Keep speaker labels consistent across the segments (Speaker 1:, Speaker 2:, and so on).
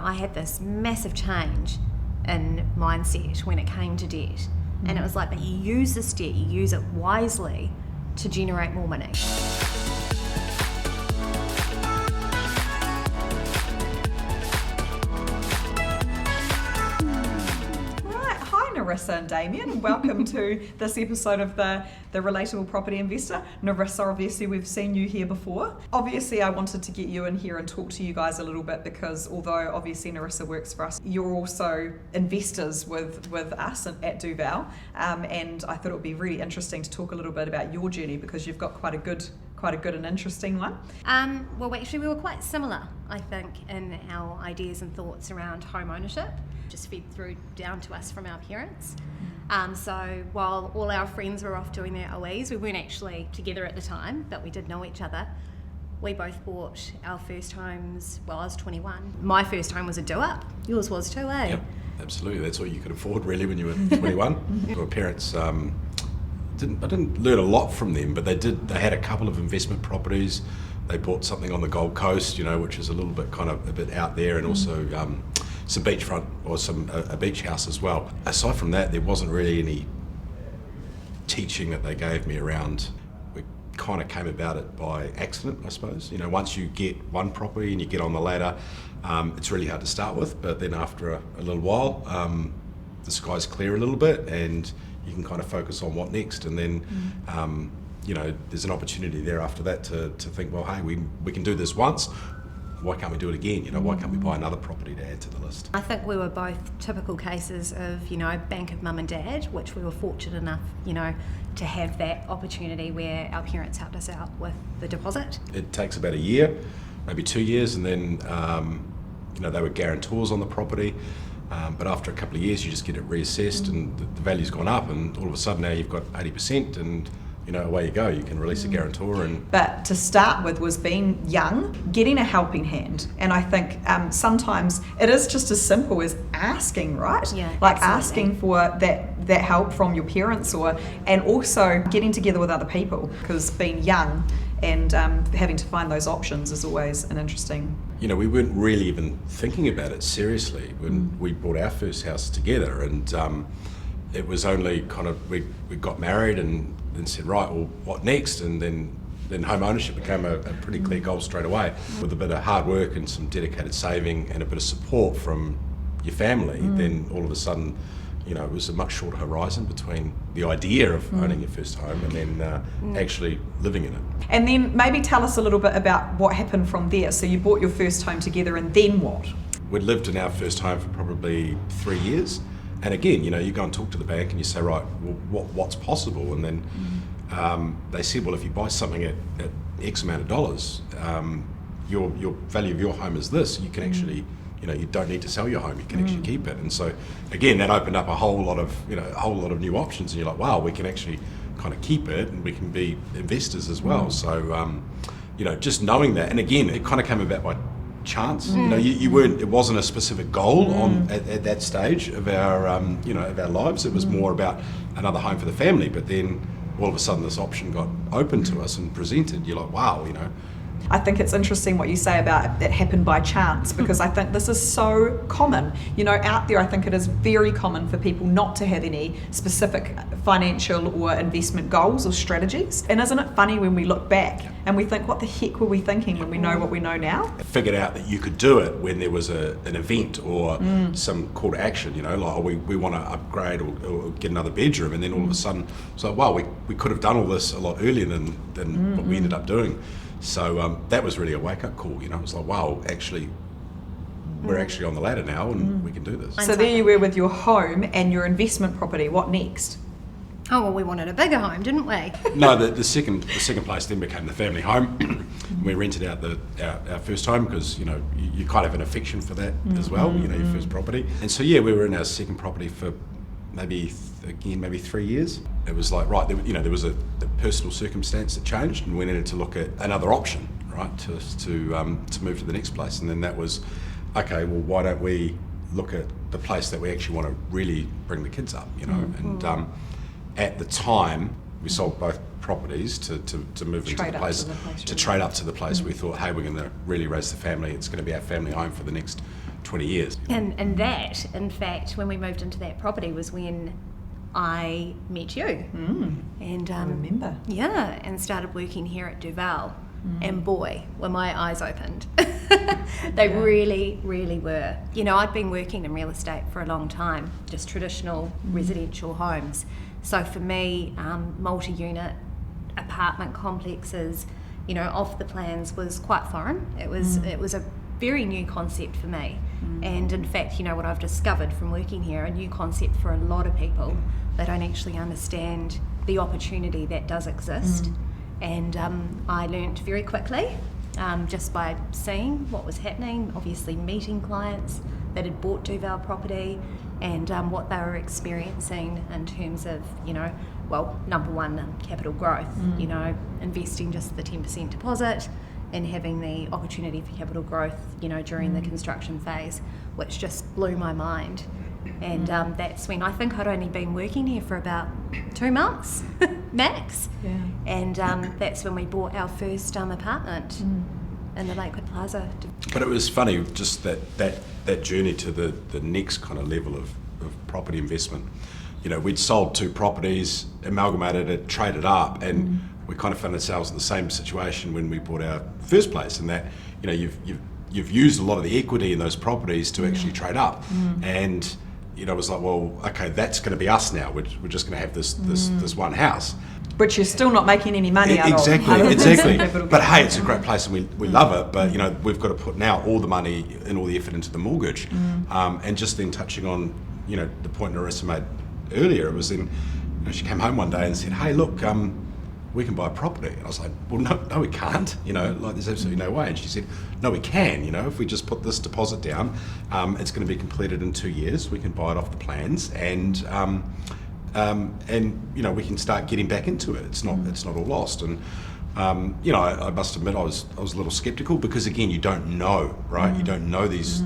Speaker 1: I had this massive change in mindset when it came to debt. And it was like, but you use this debt, you use it wisely to generate more money.
Speaker 2: Nerissa and Damien, welcome to this episode of the Relatable Property Investor. Nerissa, obviously we've seen you here before. Obviously I wanted to get you in here and talk to you guys a little bit because although obviously Nerissa works for us, you're also investors with us at Duval, and I thought it would be really interesting to talk a little bit about your journey because you've got quite a good and interesting one.
Speaker 1: Well, actually we were quite similar, I think, in our ideas and thoughts around home ownership. Just fed through down to us from our parents. So while all our friends were off doing their OEs, we weren't actually together at the time, but we did know each other. We both bought our first homes, well, I was 21. My first home was a do-up. Yours was too, eh?
Speaker 3: Yep, absolutely. That's all you could afford really when you were 21. My parents, I didn't learn a lot from them, but they had a couple of investment properties. They bought something on the Gold Coast, which is a little bit kind of a bit out there, and also some beachfront or a beach house as well. Aside from that, there wasn't really any teaching that they gave me around. We kind of came about it by accident, I suppose. Once you get one property and you get on the ladder, it's really hard to start with, but then after a little while, the sky's clear a little bit and you can kind of focus on what next, and then there's an opportunity there after that to think, well, hey, we can do this once. Why can't we do it again? Why can't we buy another property to add to the list?
Speaker 1: I think we were both typical cases of, bank of mum and dad, which we were fortunate enough, to have that opportunity where our parents helped us out with the deposit. It
Speaker 3: takes about a year, maybe 2 years, and then, they were guarantors on the property. But after a couple of years, you just get it reassessed and the value's gone up, and all of a sudden now you've got 80% and away you go. You can release a guarantor.
Speaker 2: But to start with was being young, getting a helping hand. And I think sometimes it is just as simple as asking, right?
Speaker 1: Yeah,
Speaker 2: like
Speaker 1: absolutely.
Speaker 2: Asking for that help from your parents, and also getting together with other people, because being young and having to find those options is always an interesting...
Speaker 3: we weren't really even thinking about it seriously when we bought our first house together, and it was only kind of, we got married and then said, right, well, what next? And then home ownership became a pretty clear goal straight away. With a bit of hard work and some dedicated saving and a bit of support from your family, then all of a sudden, it was a much shorter horizon between the idea of owning your first home and then actually living in it.
Speaker 2: And then maybe tell us a little bit about what happened from there. So you bought your first home together, and then what?
Speaker 3: We'd lived in our first home for probably 3 years. And again, you go and talk to the bank and you say, right, well, what's possible? And then they said, well, if you buy something at X amount of dollars, your value of your home is this. You can actually, you don't need to sell your home. You can actually keep it. And so, again, that opened up a whole lot of new options. And you're like, wow, we can actually kind of keep it, and we can be investors as well. So, just knowing that, and again, it kind of came about by chance. You weren't. It wasn't a specific goal at that stage of our of our lives. It was more about another home for the family. But then all of a sudden, this option got open to us and presented. You're like, wow,
Speaker 2: I think it's interesting what you say about it happened by chance, because I think this is so common. Out there, I think it is very common for people not to have any specific financial or investment goals or strategies. And isn't it funny when we look back and we think, what the heck were we thinking when we know what we know now?
Speaker 3: I figured out that you could do it when there was an event or some call to action, like, oh, we want to upgrade or get another bedroom, and then all of a sudden it's like, wow, we could have done all this a lot earlier than what we ended up doing. So that was really a wake-up call. It was like, wow, actually, we're actually on the ladder now, and we can do this.
Speaker 2: So there you were with your home and your investment property. What next?
Speaker 1: Oh, well, we wanted a bigger home, didn't we?
Speaker 3: No, the second place then became the family home. We rented out our first home because, you kind of have an affection for that as well, your first property. And so, we were in our second property for maybe 3 years. It was like, right, there was a personal circumstance that changed, and we needed to look at another option, right, to move to the next place. And then that was, okay, well, why don't we look at the place that we actually want to really bring the kids up, And at the time, we sold both properties to move into the place, to trade up to the place. We thought, hey, we're going to really raise the family. It's going to be our family home for the next 20 years.
Speaker 1: And that, in fact, when we moved into that property was when I met you. And
Speaker 2: I remember.
Speaker 1: Yeah, and started working here at Duval. And boy, were my eyes opened. They really, really were. You know, I'd been working in real estate for a long time, just traditional residential homes. So for me, multi-unit apartment complexes, you know, off the plans was quite foreign. It was a very new concept for me. And in fact, you know, what I've discovered from working here, a new concept for a lot of people. They don't actually understand the opportunity that does exist. And I learnt very quickly, just by seeing what was happening, obviously meeting clients that had bought Duval property, and what they were experiencing in terms of, you know, well, number one, capital growth, you know, investing just the 10% deposit and having the opportunity for capital growth, you know, during the construction phase, which just blew my mind. And that's when I think I'd only been working here for about 2 months, max.
Speaker 2: Yeah.
Speaker 1: And that's when we bought our first apartment in the Lakewood Plaza.
Speaker 3: But it was funny, just that journey to the next kind of level of property investment. You know, we'd sold 2 properties, amalgamated it, traded up, and we kind of found ourselves in the same situation when we bought our first place, in that, you know, you've used a lot of the equity in those properties to actually trade up. And you know, it was like, well, okay, that's going to be us now. We're just going to have this one house.
Speaker 2: But you're still not making any money out of it.
Speaker 3: Exactly. But hey, it's a great place and we love it. But you know, we've got to put now all the money and all the effort into the mortgage. And just then touching on, you know, the point Nerissa made earlier, it was in, you know, she came home one day and said, hey, look, we can buy a property. And I was like, well, no, we can't. You know, like there's absolutely no way. And she said, no, we can. You know, if we just put this deposit down, it's going to be completed in 2 years. We can buy it off the plans, and you know, we can start getting back into it. It's not all lost. And you know, I must admit, I was a little skeptical, because again, you don't know, right? You don't know these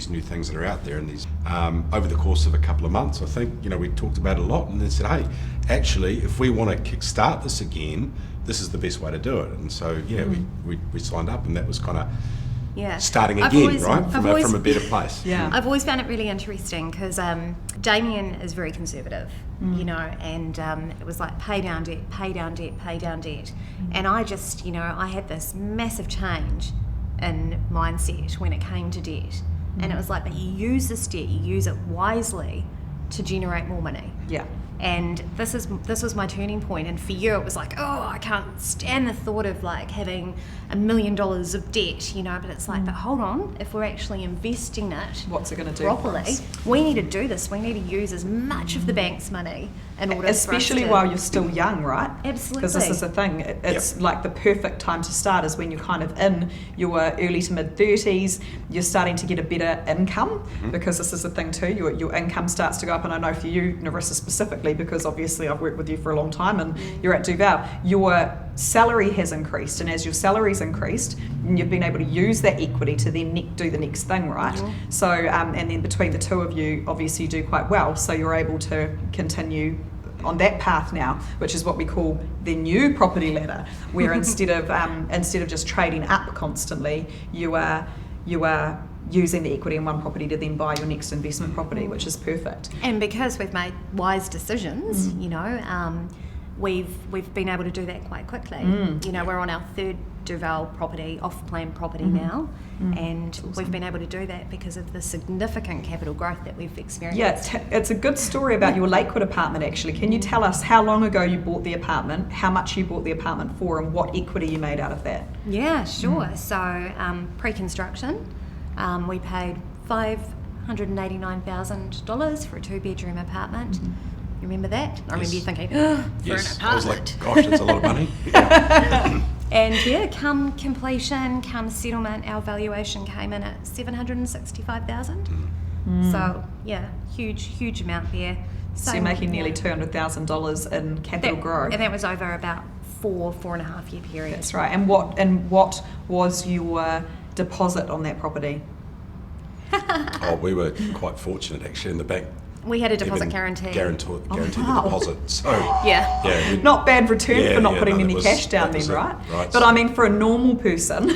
Speaker 3: new things that are out there. And these over the course of a couple of months, I think, you know, we talked about it a lot, and then said, hey, actually, if we want to kickstart this again, this is the best way to do it. And so yeah, we signed up, and that was kind of starting again, right, from a better place.
Speaker 1: I've always found it really interesting, because Damien is very conservative, you know, and it was like pay down debt, pay down debt, pay down debt. And I just, you know, I had this massive change in mindset when it came to debt. And it was like, but you use this debt, you use it wisely to generate more money.
Speaker 2: Yeah.
Speaker 1: And this was my turning point. And for you, it was like, oh, I can't stand the thought of like having $1 million of debt, you know. But it's like, but hold on, if we're actually investing it,
Speaker 2: what's it going to do
Speaker 1: properly? We need to do this. We need to use as much of the bank's money in order,
Speaker 2: especially while you're still young, right?
Speaker 1: Absolutely.
Speaker 2: Because this is the thing. It's like the perfect time to start is when you're kind of in your early to mid 30s. You're starting to get a better income, because this is the thing too. Your income starts to go up, and I know for you, Nerissa, specifically, because obviously I've worked with you for a long time and you're at Duval, your salary has increased, and as your salary's increased, you've been able to use that equity to then do the next thing, right? So and then between the two of you, obviously you do quite well, so you're able to continue on that path now, which is what we call the new property ladder, where instead of just trading up constantly, you are using the equity in one property to then buy your next investment property, which is perfect.
Speaker 1: And because we've made wise decisions, you know, we've been able to do that quite quickly. You know, we're on our 3rd Duval property, off-plan property now, and we've been able to do that because of the significant capital growth that we've experienced.
Speaker 2: Yeah, it's a good story about your Lakewood apartment, actually. Can you tell us how long ago you bought the apartment, how much you bought the apartment for, and what equity you made out of that?
Speaker 1: Yeah, sure. So pre-construction, we paid $589,000 for a 2-bedroom apartment. You remember that? I remember you thinking, for an apartment.
Speaker 3: I was like, gosh, that's a lot of money.
Speaker 1: And yeah, come completion, come settlement, our valuation came in at $765,000. So yeah, huge amount there.
Speaker 2: So you're making nearly $200,000 in capital growth.
Speaker 1: And that was over about 4.5 year period.
Speaker 2: That's right. And what was your deposit on that property?
Speaker 3: Oh, we were quite fortunate actually in the bank.
Speaker 1: We had a deposit guarantee.
Speaker 3: Guaranteed the deposit. So
Speaker 2: not bad return for not putting any cash down then, right? But I mean, for a normal person,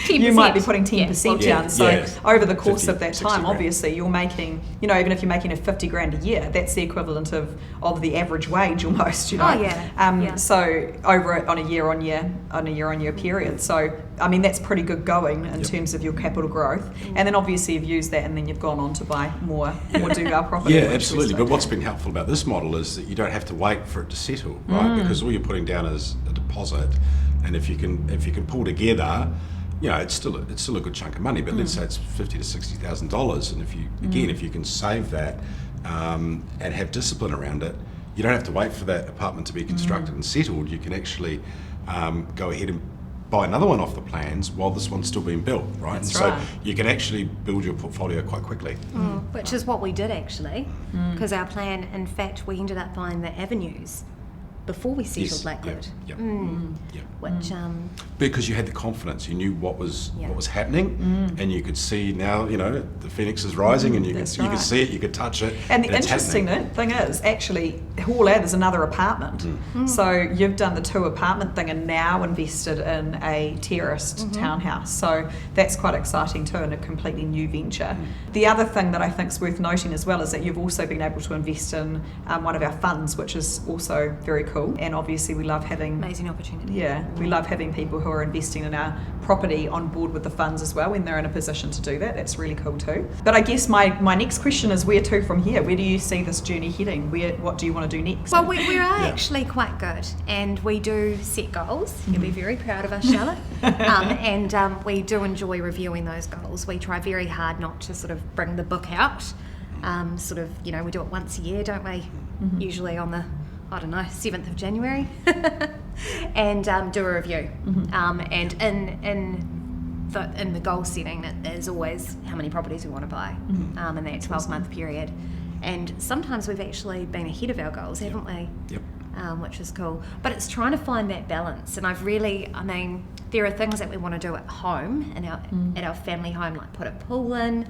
Speaker 2: you might be putting 10%
Speaker 1: Yeah.
Speaker 2: down. So over the course
Speaker 3: 50,
Speaker 2: of that
Speaker 3: 60
Speaker 2: time,
Speaker 3: grand.
Speaker 2: obviously you're making, even if you're making a 50 grand a year, that's the equivalent of the average wage almost,
Speaker 1: Oh, yeah.
Speaker 2: So over it on a year on year period. So I mean that's pretty good going in terms of your capital growth. And then obviously you've used that and then you've gone on to buy more Duval property.
Speaker 3: Yeah,
Speaker 2: which is
Speaker 3: absolutely. But
Speaker 2: fantastic.
Speaker 3: what's been helpful about this model is that you don't have to wait for it to settle, right? Because all you're putting down is a deposit, and if you can pull together, it's still a good chunk of money. But let's say it's $50,000 to $60,000, and if you can save that and have discipline around it, you don't have to wait for that apartment to be constructed and settled. You can actually go ahead and buy another one off the plans while this one's still being built, right?
Speaker 2: That's
Speaker 3: and so
Speaker 2: right.
Speaker 3: you can actually build your portfolio quite quickly.
Speaker 1: Which is what we did actually, because our plan, in fact, we ended up buying the avenues before we settled
Speaker 3: Yes,
Speaker 1: Lakewood.
Speaker 3: yep. Yep.
Speaker 1: Which
Speaker 3: Because you had the confidence, you knew what was happening, and you could see now, the phoenix is rising, and you
Speaker 2: That's
Speaker 3: could
Speaker 2: right.
Speaker 3: see it, you could touch it.
Speaker 2: And the
Speaker 3: it's
Speaker 2: interesting
Speaker 3: happening.
Speaker 2: thing is, actually, all that is another apartment. So you've done the 2 apartment thing and now invested in a terraced townhouse. So that's quite exciting too, and a completely new venture. The other thing that I think is worth noting as well is that you've also been able to invest in one of our funds, which is also very cool. And obviously we love having
Speaker 1: amazing opportunity.
Speaker 2: Yeah, we love having people who are investing in our property on board with the funds as well when they're in a position to do that. That's really cool too. But I guess my next question is where to from here? Where do you see this journey heading? What do you want to do next?
Speaker 1: Well, we are actually quite good, and we do set goals. You'll be very proud of us, Charlotte. And we do enjoy reviewing those goals. We try very hard not to sort of bring the book out. We do it once a year, don't we? Usually on the 7th of January, and do a review. And in the goal setting, there's always how many properties we want to buy in that 12-month period. And sometimes we've actually been ahead of our goals, haven't we?
Speaker 3: Yep.
Speaker 1: Which is cool. But it's trying to find that balance. And there are things that we want to do at home, at our family home, like put a pool in.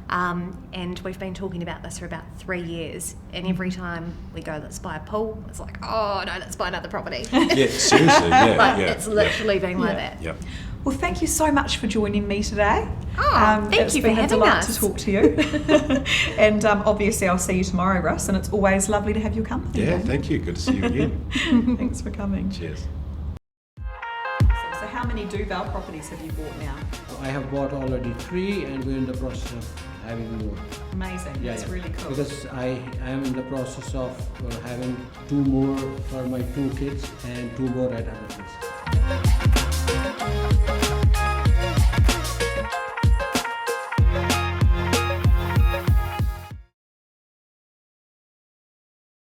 Speaker 1: And we've been talking about this for about 3 years, and every time we go, let's buy a pool, it's like, oh no, let's buy another property.
Speaker 3: Yeah, seriously, yeah.
Speaker 1: It's literally been like that.
Speaker 3: Yep.
Speaker 2: Well, thank you so much for joining me today.
Speaker 1: Thank you for having
Speaker 2: It's been a delight
Speaker 1: us.
Speaker 2: to talk to you. And obviously I'll see you tomorrow, Russ, and it's always lovely to have your company.
Speaker 3: Yeah, thank you. Good to see you again.
Speaker 2: Thanks for coming.
Speaker 3: Cheers.
Speaker 2: So how many Duval properties have you bought now?
Speaker 4: I have bought already 3 and we're in the process of having more.
Speaker 2: Amazing. That's really cool.
Speaker 4: Because I am in the process of having 2 more for my 2 kids and 2 more at other places.